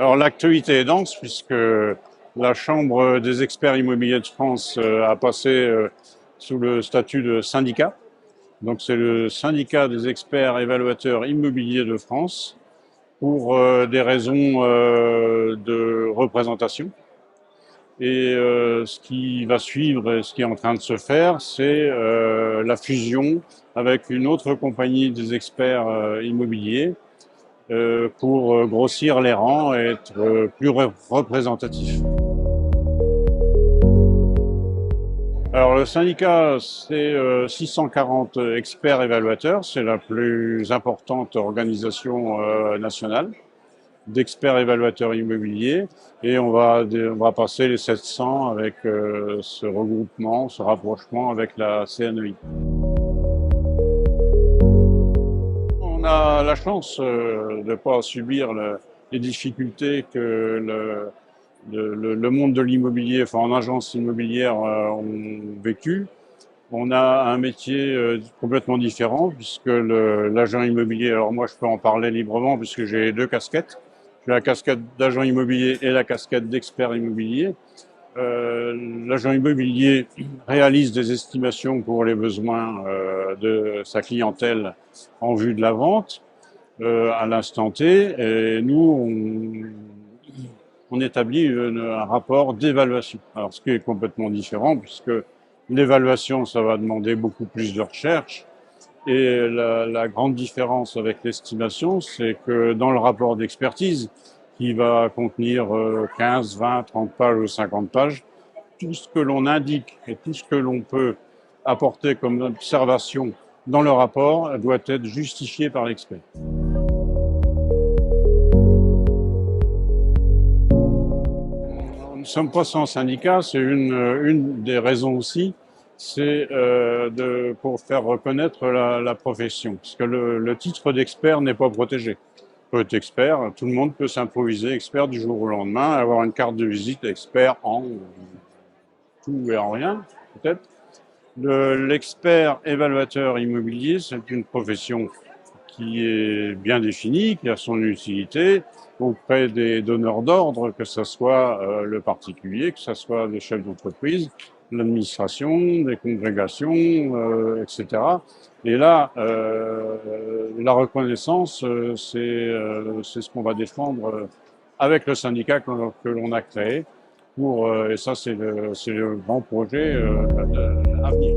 Alors l'actualité est dense puisque la Chambre des experts immobiliers de France a passé sous le statut de syndicat. Donc c'est le syndicat des experts évaluateurs immobiliers de France pour des raisons de représentation. Et ce qui va suivre et ce qui est en train de se faire, c'est la fusion avec une autre compagnie des experts immobiliers pour grossir les rangs et être plus représentatif. Alors le syndicat, c'est 640 experts évaluateurs, c'est la plus importante organisation nationale d'experts évaluateurs immobiliers et on va passer les 700 avec ce regroupement, ce rapprochement avec la CNEI. On a la chance de ne pas subir les difficultés que le monde de l'immobilier, enfin en agence immobilière, ont vécu. On a un métier complètement différent puisque l'agent immobilier, alors moi je peux en parler librement puisque j'ai deux casquettes. J'ai la casquette d'agent immobilier et la casquette d'expert immobilier. L'agent immobilier réalise des estimations pour les besoins de sa clientèle en vue de la vente à l'instant T. Et nous, on établit un rapport d'évaluation. Alors, ce qui est complètement différent, puisque l'évaluation, ça va demander beaucoup plus de recherche. Et la grande différence avec l'estimation, c'est que dans le rapport d'expertise, qui va contenir 15, 20, 30 pages ou 50 pages, tout ce que l'on indique et tout ce que l'on peut apporter comme observation dans le rapport doit être justifié par l'expert. Nous ne sommes pas sans syndicat, c'est une des raisons aussi, c'est pour faire reconnaître la profession, parce que le titre d'expert n'est pas protégé. On peut être expert, tout le monde peut s'improviser expert du jour au lendemain, avoir une carte de visite expert en tout et en rien, peut-être. L'expert évaluateur immobilier, c'est une profession qui est bien définie, qui a son utilité auprès des donneurs d'ordre, que ce soit le particulier, que ce soit les chefs d'entreprise, l'administration, les congrégations, etc. Et là, la reconnaissance, c'est ce qu'on va défendre avec le syndicat que l'on a créé. Et ça, c'est le grand projet à venir.